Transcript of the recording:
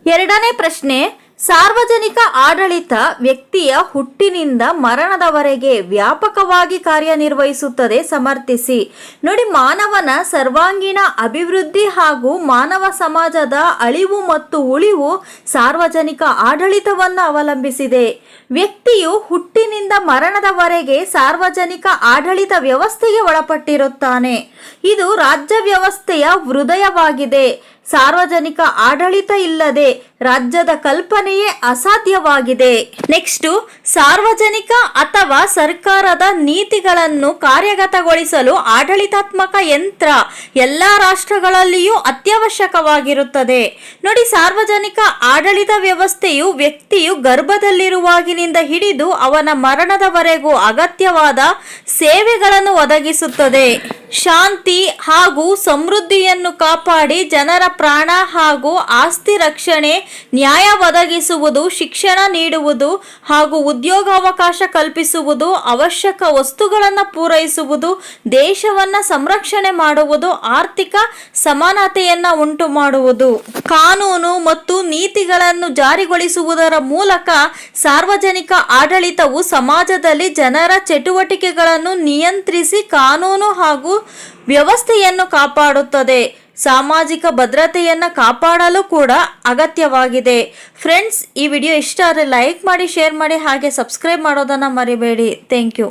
ಎರಡನೇ ಪ್ರಶ್ನೆ, ಸಾರ್ವಜನಿಕ ಆಡಳಿತ ವ್ಯಕ್ತಿಯ ಹುಟ್ಟಿನಿಂದ ಮರಣದವರೆಗೆ ವ್ಯಾಪಕವಾಗಿ ಕಾರ್ಯನಿರ್ವಹಿಸುತ್ತದೆ. ಸಮರ್ಥಿಸಿ. ನೋಡಿ, ಮಾನವನ ಸರ್ವಾಂಗೀಣ ಅಭಿವೃದ್ಧಿ ಹಾಗೂ ಮಾನವ ಸಮಾಜದ ಅಳಿವು ಮತ್ತು ಉಳಿವು ಸಾರ್ವಜನಿಕ ಆಡಳಿತವನ್ನು ಅವಲಂಬಿಸಿದೆ. ವ್ಯಕ್ತಿಯು ಹುಟ್ಟಿನಿಂದ ಮರಣದವರೆಗೆ ಸಾರ್ವಜನಿಕ ಆಡಳಿತ ವ್ಯವಸ್ಥೆಗೆ ಒಳಪಟ್ಟಿರುತ್ತಾನೆ. ಇದು ರಾಜ್ಯ ವ್ಯವಸ್ಥೆಯ ಹೃದಯವಾಗಿದೆ. ಸಾರ್ವಜನಿಕ ಆಡಳಿತ ಇಲ್ಲದೆ ರಾಜ್ಯದ ಕಲ್ಪನೆಯೇ ಅಸಾಧ್ಯವಾಗಿದೆ. ನೆಕ್ಸ್ಟ್, ಸಾರ್ವಜನಿಕ ಅಥವಾ ಸರ್ಕಾರದ ನೀತಿಗಳನ್ನು ಕಾರ್ಯಗತಗೊಳಿಸಲು ಆಡಳಿತಾತ್ಮಕ ಯಂತ್ರ ಎಲ್ಲ ರಾಷ್ಟ್ರಗಳಲ್ಲಿಯೂ ಅತ್ಯವಶ್ಯಕವಾಗಿರುತ್ತದೆ. ನೋಡಿ, ಸಾರ್ವಜನಿಕ ಆಡಳಿತ ವ್ಯವಸ್ಥೆಯು ವ್ಯಕ್ತಿಯು ಗರ್ಭದಲ್ಲಿರುವಾಗಿನಿಂದ ಹಿಡಿದು ಅವನ ಮರಣದವರೆಗೂ ಅಗತ್ಯವಾದ ಸೇವೆಗಳನ್ನು ಒದಗಿಸುತ್ತದೆ. ಶಾಂತಿ ಹಾಗೂ ಸಮೃದ್ಧಿಯನ್ನು ಕಾಪಾಡಿ ಜನರ ಪ್ರಾಣ ಹಾಗೂ ಆಸ್ತಿ ರಕ್ಷಣೆ, ನ್ಯಾಯ ಒದಗಿಸುವುದು, ಶಿಕ್ಷಣ ನೀಡುವುದು ಹಾಗೂ ಉದ್ಯೋಗಾವಕಾಶ ಕಲ್ಪಿಸುವುದು, ಅವಶ್ಯಕ ವಸ್ತುಗಳನ್ನು ಪೂರೈಸುವುದು, ದೇಶವನ್ನು ಸಂರಕ್ಷಣೆ ಮಾಡುವುದು, ಆರ್ಥಿಕ ಸಮಾನತೆಯನ್ನು ಉಂಟು ಮಾಡುವುದು, ಕಾನೂನು ಮತ್ತು ನೀತಿಗಳನ್ನು ಜಾರಿಗೊಳಿಸುವುದರ ಮೂಲಕ ಸಾರ್ವಜನಿಕ ಆಡಳಿತವು ಸಮಾಜದಲ್ಲಿ ಜನರ ಚಟುವಟಿಕೆಗಳನ್ನು ನಿಯಂತ್ರಿಸಿ ಕಾನೂನು ಹಾಗೂ ವ್ಯವಸ್ಥೆಯನ್ನು ಕಾಪಾಡುತ್ತದೆ. ಸಾಮಾಜಿಕ ಭದ್ರತೆಯನ್ನು ಕಾಪಾಡಲು ಕೂಡ ಅಗತ್ಯವಾಗಿದೆ. ಫ್ರೆಂಡ್ಸ್, ಈ ವಿಡಿಯೋ ಇಷ್ಟ ಆದರೆ ಲೈಕ್ ಮಾಡಿ, ಶೇರ್ ಮಾಡಿ, ಹಾಗೆ ಸಬ್ಸ್ಕ್ರೈಬ್ ಮಾಡೋದನ್ನು ಮರಿಬೇಡಿ. Thank you.